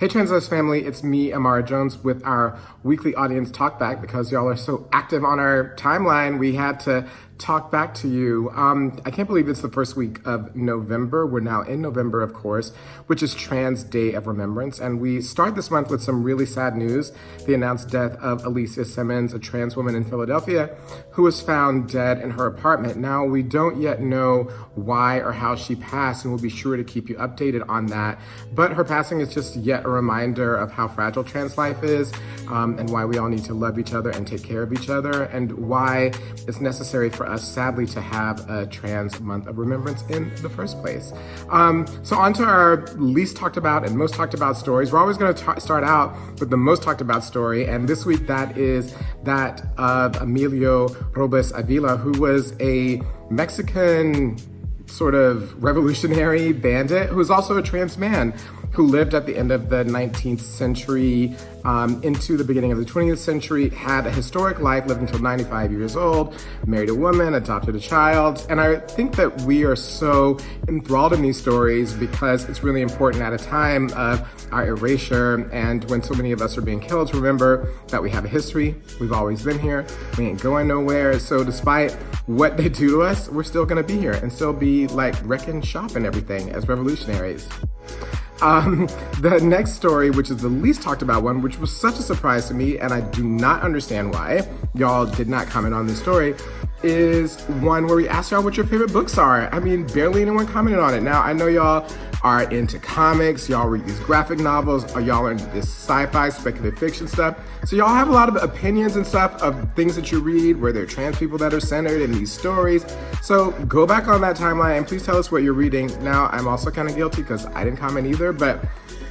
Hey TransLash family, it's me, Imara Jones, with our weekly audience TalkBack. Because y'all are so active on our timeline, we had to talk back to you. I can't believe it's the first week of November. We're now in November, of course, which is Trans Day of Remembrance. And we start this month with some really sad news. The announced death of Alicia Simmons, a trans woman in Philadelphia, who was found dead in her apartment. Now, we don't yet know why or how she passed, and we'll be sure to keep you updated on that. But her passing is just yet a reminder of how fragile trans life is, and why we all need to love each other and take care of each other, and why it's necessary for us, sadly, to have a trans month of remembrance in the first place. So on to our least talked about and most talked about stories. We're always going to start out with the most talked about story, and this week that is that of Amelio Robles Avila, who was a Mexican sort of revolutionary bandit who's also a trans man who lived at the end of the 19th century into the beginning of the 20th century, had a historic life, lived until 95 years old, married a woman, adopted a child. And I think that we are so enthralled in these stories because it's really important at a time of our erasure and when so many of us are being killed to remember that we have a history, we've always been here, we ain't going nowhere. So despite what they do to us, we're still gonna be here and still be like wrecking shop and everything as revolutionaries. The next story, which is the least talked about one, which was such a surprise to me, and I do not understand why y'all did not comment on this story, is one where we asked y'all what your favorite books are. I mean, barely anyone commented on it. Now, I know y'all are into comics, y'all read these graphic novels, or y'all are into this sci-fi, speculative fiction stuff. So y'all have a lot of opinions and stuff of things that you read where there are trans people that are centered in these stories. So go back on that timeline and please tell us what you're reading. Now, I'm also kind of guilty because I didn't comment either, but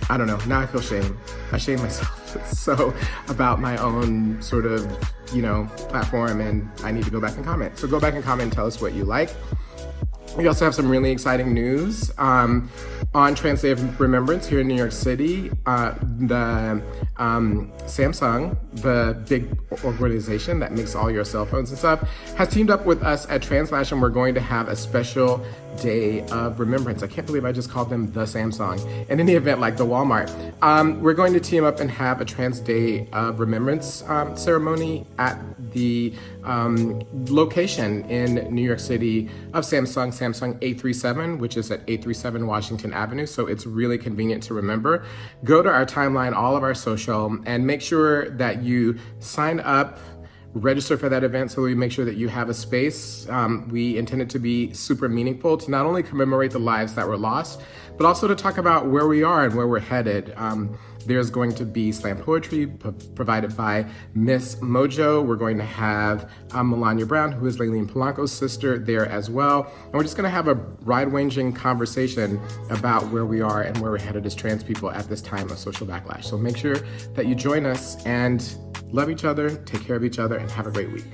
I don't know, now I feel shame. I shame myself so about my own sort of, platform, and I need to go back and comment. So go back and comment and tell us what you like. We also have some really exciting news. On Trans Day of Remembrance here in New York City, the Samsung, the big organization that makes all your cell phones and stuff, has teamed up with us at TransLash, and we're going to have a special day of remembrance. I can't believe I just called them the Samsung. In any event, like the Walmart. We're going to team up and have a Trans Day of Remembrance ceremony at the location in New York City of Samsung 837, which is at 837 Washington Avenue. So it's really convenient to remember. Go to our timeline, all of our social, and make sure that you sign up, register for that event so we make sure that you have a space. We intend it to be super meaningful to not only commemorate the lives that were lost, but also to talk about where we are and where we're headed. There's going to be slam poetry provided by Miss Mojo. We're going to have Melania Brown, who is Layleen Polanco's sister, there as well. And we're just gonna have a wide-ranging conversation about where we are and where we're headed as trans people at this time of social backlash. So make sure that you join us and love each other, take care of each other, and have a great week.